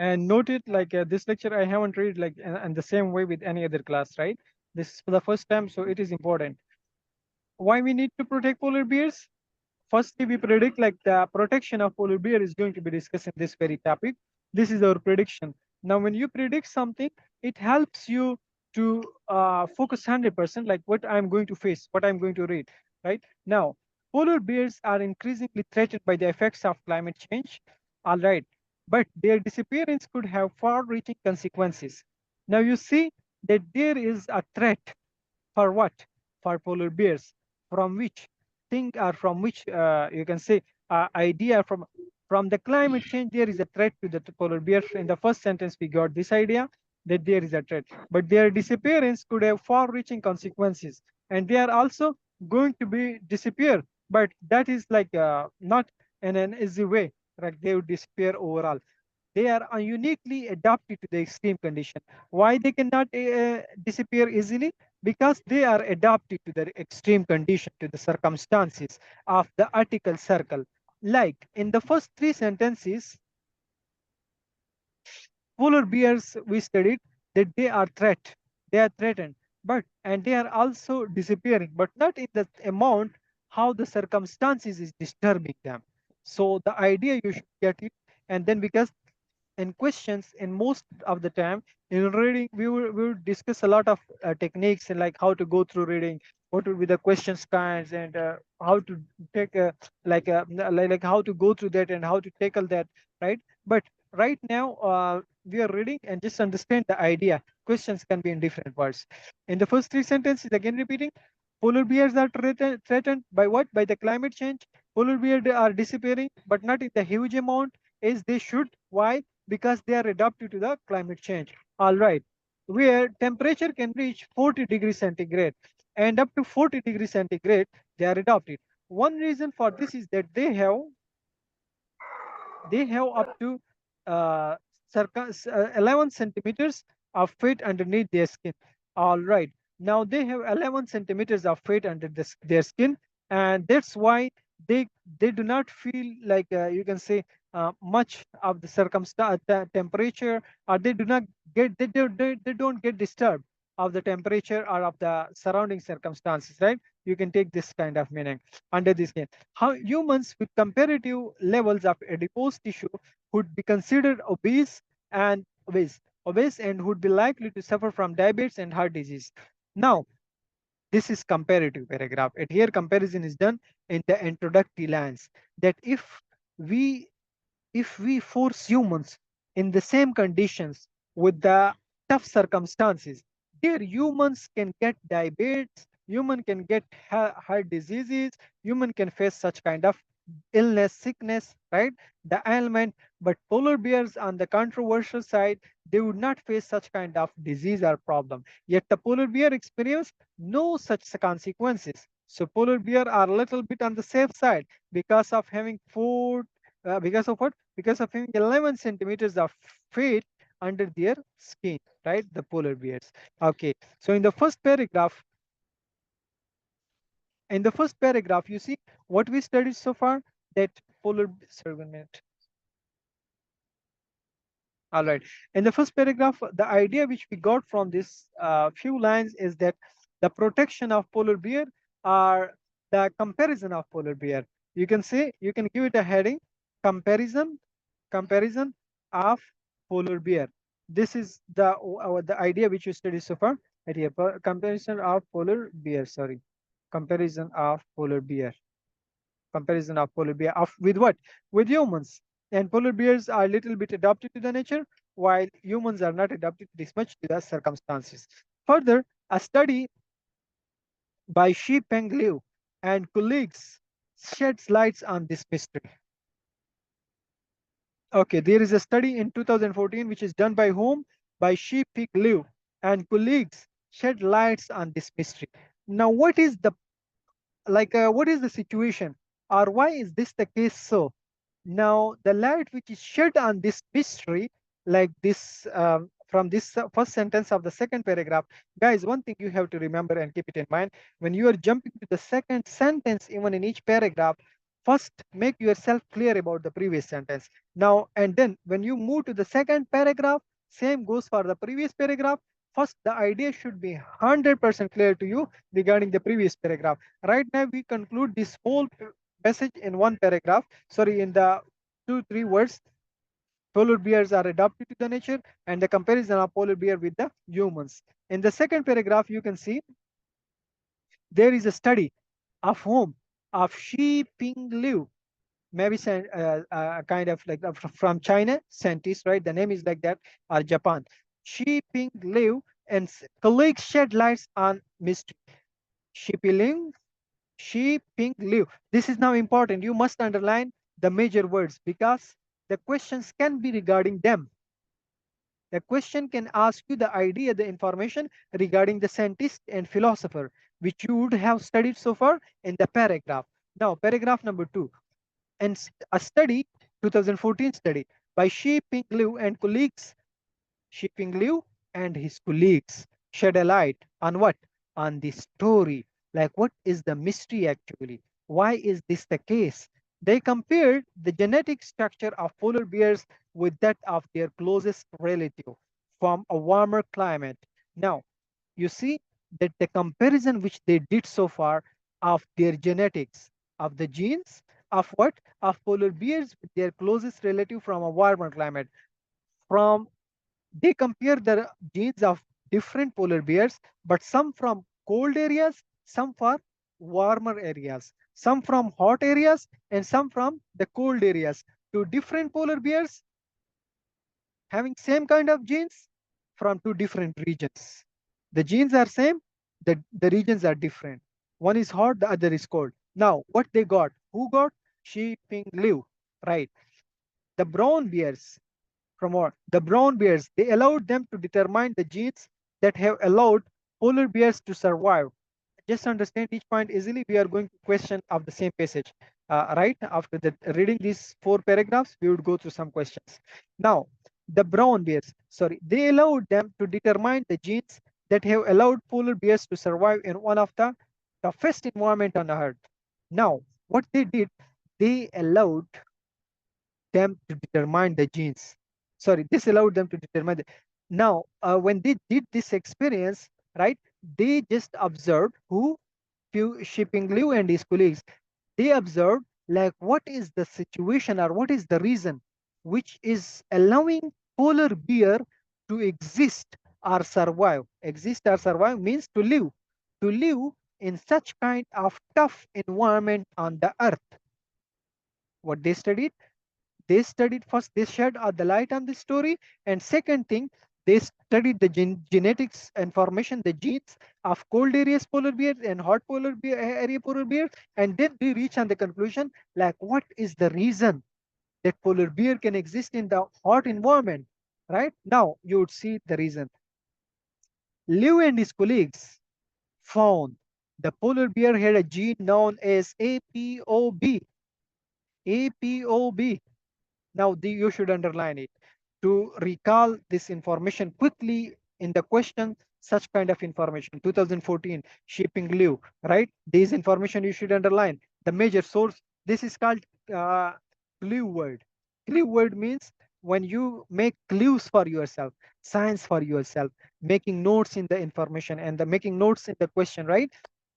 And note it, like this lecture I haven't read like in the same way with any other class, right? This is for the first time, so it is important. Why we need to protect polar bears? Firstly, we predict like the protection of polar bear is going to be discussed in this very topic. This is our prediction. Now, when you predict something, it helps you to focus 100%, like what I'm going to face, what I'm going to read, right? Now, polar bears are increasingly threatened by the effects of climate change, all right, but their disappearance could have far-reaching consequences. Now, you see that there is a threat for what? For polar bears, from which thing or from which you can say idea from the climate change, there is a threat to the polar bears. In the first sentence, we got this idea that there is a threat, but their disappearance could have far-reaching consequences, and they are also going to be disappear. But that is like not in an easy way. Like they would disappear overall. They are uniquely adapted to the extreme condition. Why they cannot disappear easily? Because they are adapted to the extreme condition, to the circumstances of the article circle. Like in the first three sentences, polar bears we studied that they are threatened, but and they are also disappearing, but not in the amount how the circumstances is disturbing them. So the idea you should get it, and then because in questions in most of the time in reading we will discuss a lot of techniques and like how to go through reading, what will be the questions kinds, and how to take like how to go through that and how to tackle that, right? But right now we are reading and just understand the idea. Questions can be in different words. In the first three sentences, again repeating, polar bears are threatened by what? By the climate change. Polar bears are disappearing, but not in the huge amount as they should. Why? Because they are adapted to the climate change. All right, where temperature can reach 40 degrees centigrade and up to 40 degrees centigrade, they are adapted. One reason for this is that they have up to uh, 11 centimeters of fat underneath their skin. All right. Now they have 11 centimeters of fat under their skin, and that's why they they do not feel like you can say much of the circumstance, the temperature, or they don't get disturbed of the temperature or of the surrounding circumstances, right? You can take this kind of meaning under this skin. How humans with comparative levels of adipose tissue would be considered obese and would be likely to suffer from diabetes and heart disease. Now, this is comparative paragraph. And here comparison is done in the introductory lines that we if we force humans in the same conditions with the tough circumstances, there humans can get diabetes, human can get heart diseases, human can face such kind of illness, sickness, right? The ailment. But polar bears on the controversial side, they would not face such kind of disease or problem. Yet the polar bear experience no such consequences. So polar bear are a little bit on the safe side because of having food, because of what? Because of having 11 centimeters of fat under their skin, right? The polar bears. Okay. So in the first paragraph, you see what we studied so far, that sorry, 1 minute. All right. In the first paragraph, the idea which we got from this few lines is that the protection of polar bear are the comparison of polar bear. You can say, you can give it a heading, comparison of polar bear. This is the idea which you studied so far. Right here, comparison of polar bear. Sorry, comparison of polar bear. Comparison of polar bear of with what? With humans. And polar bears are a little bit adapted to the nature, while humans are not adapted this much to the circumstances. Further, a study by Shi Peng Liu and colleagues sheds lights on this mystery. Okay, there is a study in 2014 which is done by whom? By Shi Peng Liu and colleagues shed lights on this mystery. Now, what is the situation, or why is this the case? So now the light which is shed on this mystery, like this from this first sentence of the second paragraph, guys, one thing you have to remember and keep it in mind: when you are jumping to the second sentence, even in each paragraph, First, make yourself clear about the previous sentence. Now, and then when you move to the second paragraph, same goes for the previous paragraph. First, the idea should be 100% clear to you regarding the previous paragraph. Right now, we conclude this whole passage in one paragraph, sorry, in the 2 3 words. Polar bears are adapted to the nature, and the comparison of polar bear with the humans. In the second paragraph, you can see there is a study of whom? Of Xi Ping Liu, maybe kind of like from China, scientist, right? The name is like that, or Japan. Xi Ping Liu and colleagues shed lights on mystery. Xi Ping, Xi Ping Liu. This is now important. You must underline the major words because the questions can be regarding them. The question can ask you the idea, the information regarding the scientist and philosopher, which you would have studied so far in the paragraph. Now, paragraph number 2. And a study, 2014 study by Shi Ping Liu and colleagues, Shi Ping Liu and his colleagues shed a light on what? On the story. Like, what is the mystery actually? Why is this the case? They compared the genetic structure of polar bears with that of their closest relative from a warmer climate. Now, you see that the comparison which they did so far of their genetics, of the genes, of what? Of polar bears with their closest relative from a warmer climate. From they compare the genes of different polar bears, but some from cold areas, some for warmer areas, some from hot areas, and some from the cold areas. Two different polar bears having same kind of genes from two different regions. The genes are same, the regions are different. One is hot, the other is cold. Now, what they got? Who got? Xi Ping Liu, right? The brown bears from what? The brown bears, they allowed them to determine the genes that have allowed polar bears to survive. Just understand each point easily. We are going to question of the same passage. Right after that, reading these 4 paragraphs, we would go through some questions. Now, the brown bears, sorry, they allowed them to determine the genes that have allowed polar bears to survive in one of the toughest environment on earth. Now, what they did, they allowed them to determine the genes. Sorry, this allowed them to determine the. Now, when they did this experience, right, they just observed who Shipping Liu and his colleagues. They observed like what is the situation or what is the reason which is allowing polar bear to exist or survive. Exist or survive means to live in such kind of tough environment on the earth. What they studied first, they shed the light on the story, and second thing, they studied the genetics information, the genes of cold areas polar bears and hot polar bear area polar bears, and then they reach on the conclusion like what is the reason that polar bear can exist in the hot environment. Right now, you would see the reason. Liu and his colleagues found the polar bear had a gene known as APOB. APOB. Now, you should underline it to recall this information quickly in the question. Such kind of information, 2014, shipping Liu, right? This information you should underline. The major source, this is called clue word. Clue word means when you make clues for yourself, science for yourself, making notes in the information and the making notes in the question, right?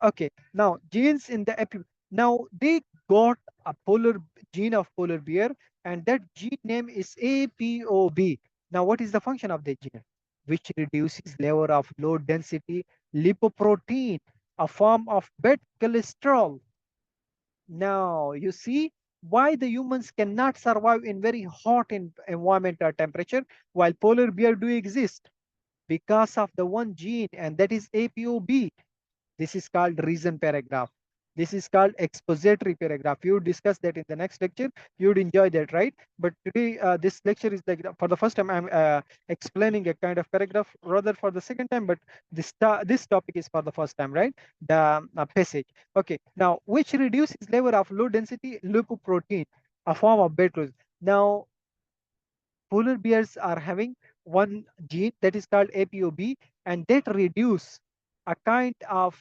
Okay, now genes in the now they got a polar gene of polar bear, and that gene name is APOB. Now, what is the function of the gene? Which reduces level of low density lipoprotein, a form of bad cholesterol. Now, you see why the humans cannot survive in very hot environment or temperature while polar bear do exist, because of the one gene, and that is APOB. This is called reason paragraph. This is called expository paragraph. You discuss that in the next lecture. You would enjoy that, right? But today, this lecture is like for the first time I'm explaining a kind of paragraph, rather for the second time. But this topic is for the first time, right? The passage. Okay. Now, which reduces level of low density lipoprotein, a form of bed clothes. Now, polar bears are having one gene that is called APOB, and that reduce a kind of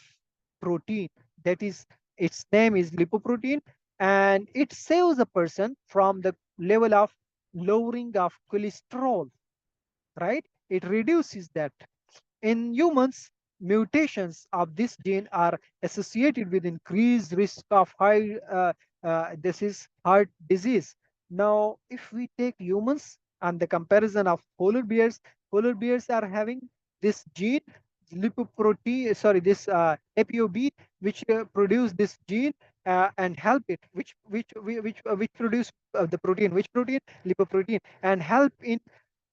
protein that is its name is lipoprotein, and it saves a person from the level of lowering of cholesterol, right? It reduces that. In humans, mutations of this gene are associated with increased risk of heart disease. Now, if we take humans and the comparison of polar bears are having this gene, lipoprotein, sorry, this APOB, which produce this gene and help it, which produce the protein, which protein, lipoprotein, and help in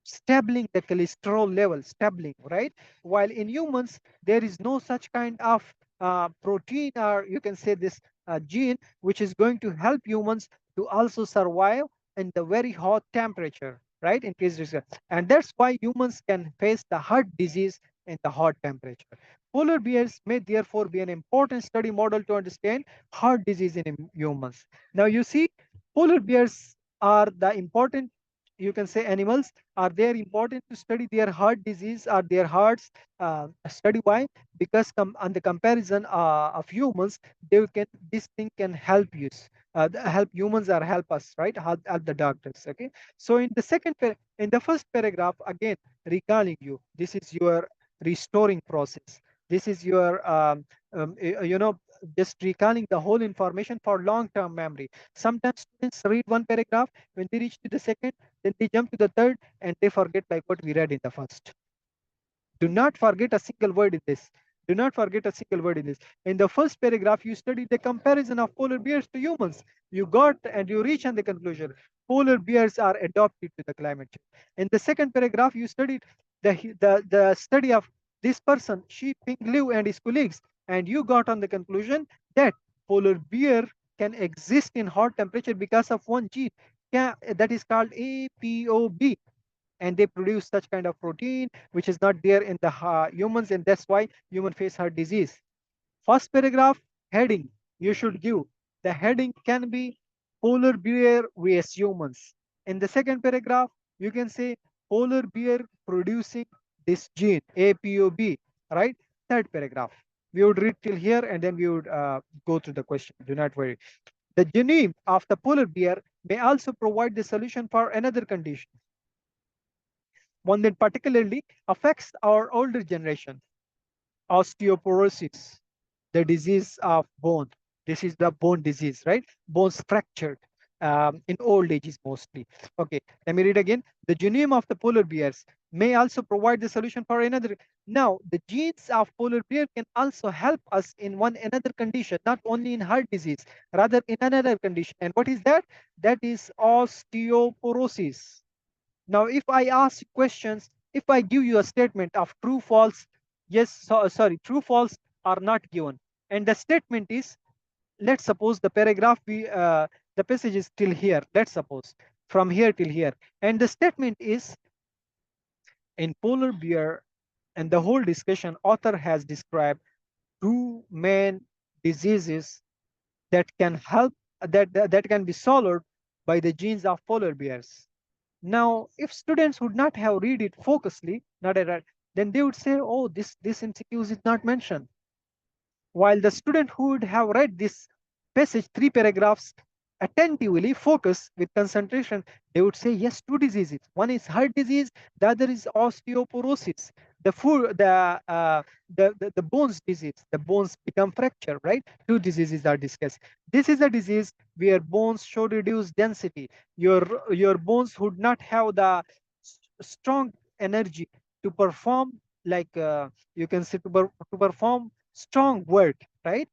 stabling the cholesterol level, stabling, right? While in humans, there is no such kind of protein, or you can say this gene, which is going to help humans to also survive in the very hot temperature, right? In case and that's why humans can face the heart disease in the hot temperature. Polar bears may therefore be an important study model to understand heart disease in humans. Now you see, polar bears are the important, you can say, animals are there important to study their heart disease or their hearts. Study why? Because on the comparison of humans, they can, this thing can help you, help humans or help us, right? Help the doctors. Okay. So in the in the first paragraph, again recalling you, this is your restoring process. This is your you know, just recalling the whole information for long-term memory. Sometimes students read one paragraph, when they reach to the second, then they jump to the third, and they forget like what we read in the first. Do not forget a single word in this. Do not forget a single word in this. In the first paragraph, you studied the comparison of polar bears to humans. You got and you reach on the conclusion. Polar bears are adapted to the climate change. In the second paragraph, you studied the study of this person, Shi Ping Liu and his colleagues, and you got on the conclusion that polar bear can exist in hot temperature because of one gene that is called APOB, and they produce such kind of protein which is not there in the humans, and that's why human face heart disease. First paragraph heading you should give, the heading can be polar bear vs humans. In the second paragraph, you can say polar bear producing this gene APOB, right? Third paragraph, we would read till here and then we would go through the question. Do not worry. The genome of the polar bear may also provide the solution for another condition, one that particularly affects our older generation: osteoporosis, the disease of bone. This is the bone disease, right? Bones fractured in old ages mostly. Okay, let me read again. The genome of the polar bears may also provide the solution for another. Now, the genes of polar bear can also help us in one another condition, not only in heart disease, rather in another condition. And what is that? That is osteoporosis. Now, if I ask you questions, if I give you a statement of true, false, yes, sorry, true, false are not given. And the statement is, let's suppose the paragraph, the passage is till here. Let's suppose from here till here. And the statement is, in polar bear, and the whole discussion, author has described two main diseases that can help, that can be solved by the genes of polar bears. Now, if students would not have read it focusedly, not at all, then they would say, "Oh, this MCQ is not mentioned." While the student who would have read this passage, three paragraphs, attentively, focus with concentration, they would say, yes, two diseases. One is heart disease, the other is osteoporosis. The bones disease, the bones become fractured, right? Two diseases are discussed. This is a disease where bones show reduced density. Your bones would not have the strong energy to perform, like you can say, to perform strong work, right?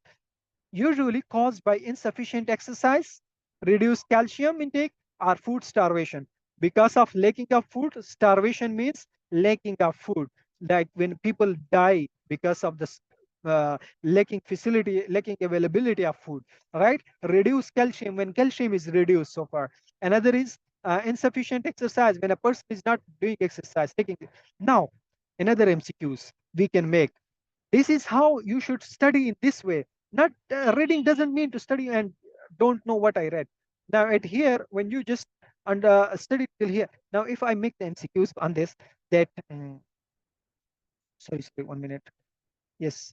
Usually caused by insufficient exercise, reduced calcium intake, or food starvation. Because of lacking of food, starvation means lacking of food. Like when people die because of the lacking facility, lacking availability of food, right? Reduced calcium, when calcium is reduced so far. Another is insufficient exercise, when a person is not doing exercise, taking. Now, another MCQs we can make. This is how you should study in this way. Not reading doesn't mean to study and don't know what I read. Now at here, when you just study till here. Now if I make the MCQs on this, that sorry, 1 minute. Yes,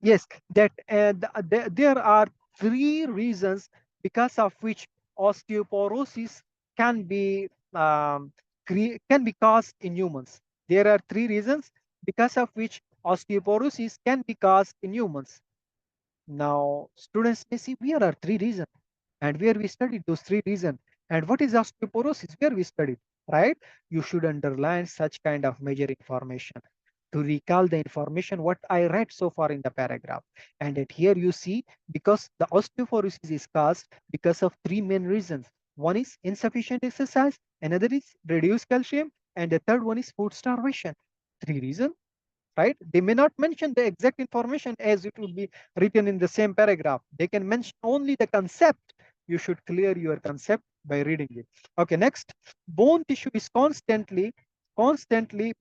yes, that there are three reasons because of which osteoporosis can be can be caused in humans. There are three reasons because of which osteoporosis can be caused in humans. Now, students may see where are three reasons and where we studied those three reasons and what is osteoporosis, where we studied, right? You should underline such kind of major information to recall the information what I read so far in the paragraph. And at here you see because the osteoporosis is caused because of three main reasons. One is insufficient exercise, another is reduced calcium, and the third one is food starvation. Three reasons, right? They may not mention the exact information as it will be written in the same paragraph. They can mention only the concept. You should clear your concept by reading it. Okay, next, bone tissue is constantly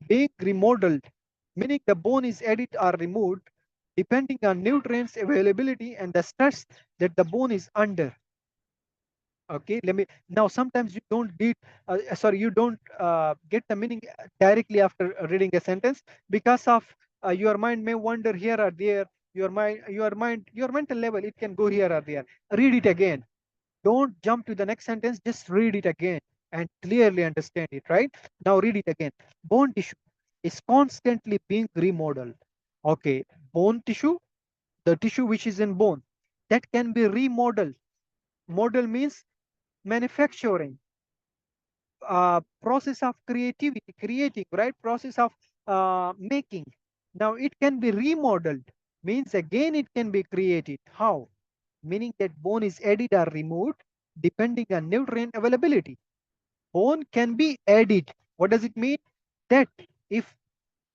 being remodeled, meaning the bone is added or removed depending on nutrients availability and the stress that the bone is under. Okay, let me now. Sometimes you don't get sorry, you don't get the meaning directly after reading a sentence because of your mind may wander here or there. Your mental level, it can go here or there. Read it again. Don't jump to the next sentence, just read it again and clearly understand it, right? Now read it again. Bone tissue is constantly being remodeled. Okay, bone tissue, the tissue which is in bone, that can be remodeled. Model means manufacturing, process of creativity, creating, right? Process of making. Now it can be remodeled, means again it can be created. How? Meaning that bone is added or removed depending on nutrient availability. Bone can be added. What does it mean? That if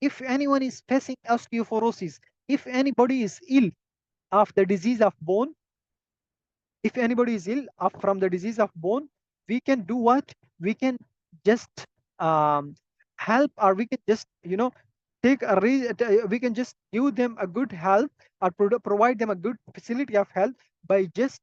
if anyone is facing osteoporosis, if anybody is ill of the disease of bone, if anybody is ill from the disease of bone, we can do what? We can just um, help, or we can just take we can just give them a good health or provide them a good facility of health by just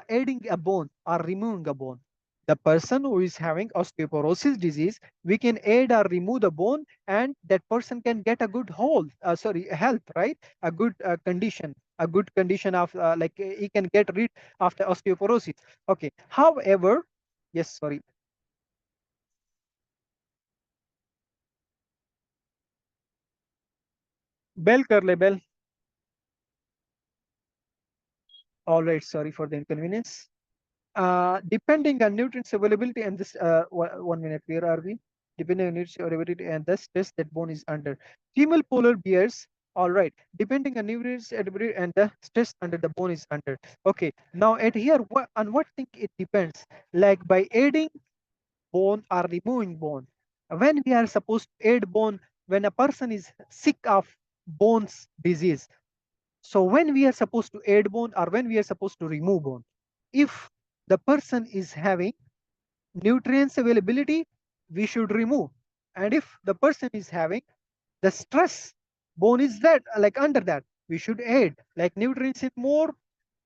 adding a bone or removing a bone. The person who is having osteoporosis disease, we can add or remove the bone, and that person can get a good health, right? A good condition, a good condition of he can get rid of the osteoporosis. Okay, however, yes, sorry. Bell कर ले bell. All right, sorry for the inconvenience. Depending on nutrients availability and this 1 minute, where are we? Depending on nutrients availability and the stress that bone is under. Female polar bears, all right, depending on nutrients availability and the stress under the bone is under. Okay, now at here, on what thing it depends? Like by adding bone or removing bone. When we are supposed to add bone, when a person is sick of bones disease, so when we are supposed to add bone or when we are supposed to remove bone, if the person is having nutrients availability, we should remove. And if the person is having the stress, bone is that like under that, we should add like nutrients in more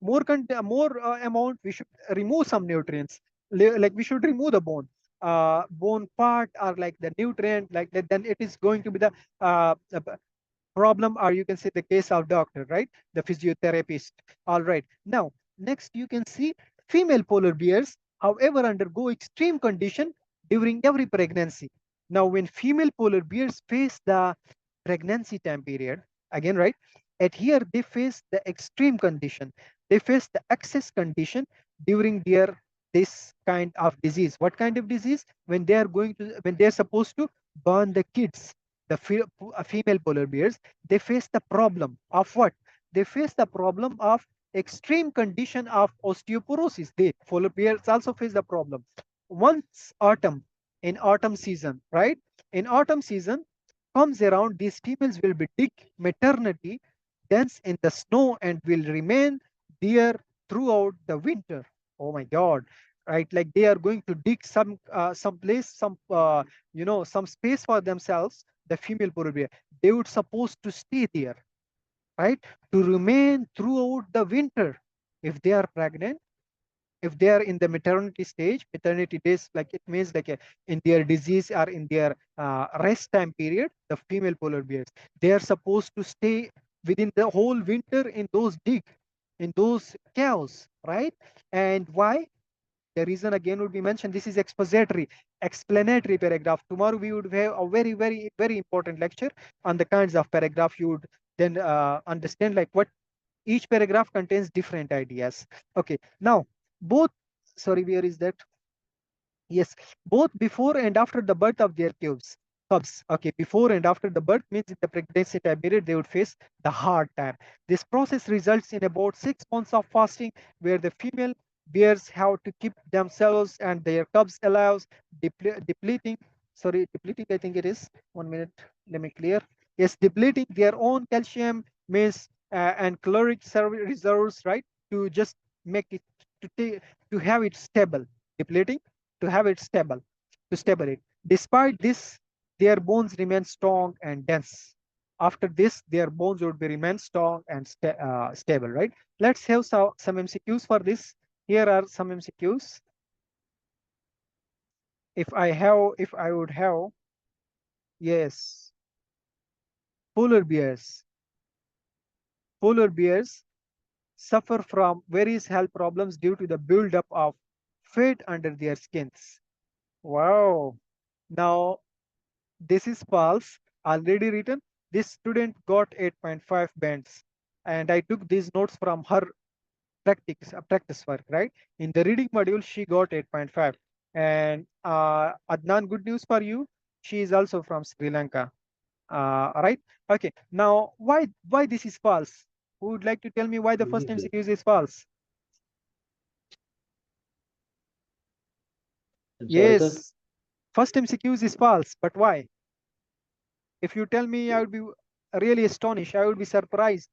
amount. We should remove some nutrients. Like we should remove the bone part or like the nutrient like that. Then it is going to be the problem, or you can say the case of doctor, right? The physiotherapist. All right, now next you can see female polar bears however undergo extreme condition during every pregnancy. Now when female polar bears face the pregnancy time period, again, right, at here they face the extreme condition, they face the excess condition during their this kind of disease. What kind of disease? When they are going to, when they are supposed to burn the kids, the female polar bears, they face the problem of what? They face the problem of extreme condition of osteoporosis. They polar bears also face the problem. Once autumn, in autumn season, right? In autumn season comes around, these females will be dig maternity dense in the snow and will remain there throughout the winter. Oh my God! Right, like they are going to dig some place, some space for themselves. The female polar bear, they would supposed to stay there, right, to remain throughout the winter. If they are pregnant, if they are in the maternity stage, maternity days, like it means like in their disease or in their rest time period, the female polar bears, they are supposed to stay within the whole winter in those dig, in those chaos, right? And why? The reason again would be mentioned. This is expository, explanatory paragraph. Tomorrow we would have a very, very, very important lecture on the kinds of paragraph. You would then understand like what each paragraph contains different ideas. Okay, now both, sorry, where is that? Yes, both before and after the birth of their cubs. Okay, before and after the birth means in the pregnancy time period they would face the hard time. This process results in about 6 months of fasting, where the female bears have to keep themselves and their cubs alive, depleting. Sorry, depleting. I think it is 1 minute. Let me clear. Yes, depleting their own calcium means and caloric reserves, right? To just make it to take to have it stable. Depleting to have it stable, to stable it. Despite this, their bones remain strong and dense. After this, their bones would be remain strong and stable, right? Let's have some MCQs for this. Here are some MCQs. If I would have, yes, polar bears. Polar bears suffer from various health problems due to the buildup of fat under their skins. Wow. Now, this is false. Already written. This student got 8.5 bands. And I took these notes from her practice work, right? In the reading module, she got 8.5. And Adnan, good news for you. She is also from Sri Lanka. Right? Okay. Now, why this is false? Who would like to tell me why the first MCQ is false? I'm sorry, sir. Yes, first MCQ is false, but why? If you tell me, I would be really astonished. I would be surprised.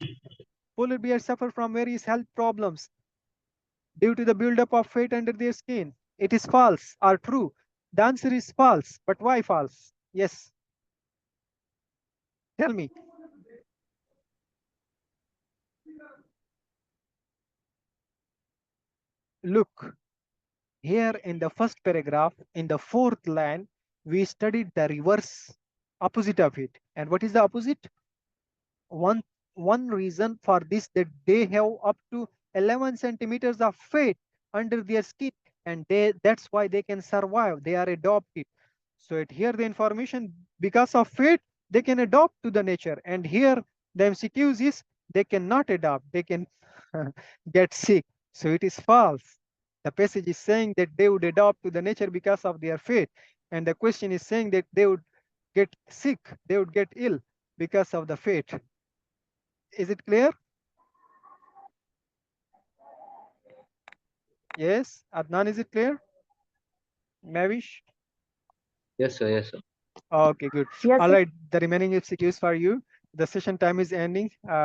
Polar bears suffer from various health problems due to the buildup of fat under their skin. It is false or true? The answer is false. But why false? Yes, tell me. Look, here in the first paragraph, in the fourth line, we studied the reverse opposite of it. And what is the opposite? one one reason for this that they have up to 11 centimeters of fat under their skin, and that's why they can survive, they are adopted. So it here the information, because of fat they can adopt to the nature, and here the MCQs is they cannot adopt, they can get sick. So it is false. The passage is saying that they would adopt to the nature because of their fate, and the question is saying that they would get sick, they would get ill because of the fate. Is it clear? Yes. Adnan, is it clear? Mavish? Yes, sir. Yes, sir. Okay, good. Yes, All sir. right. The remaining FCQs for you. The session time is ending.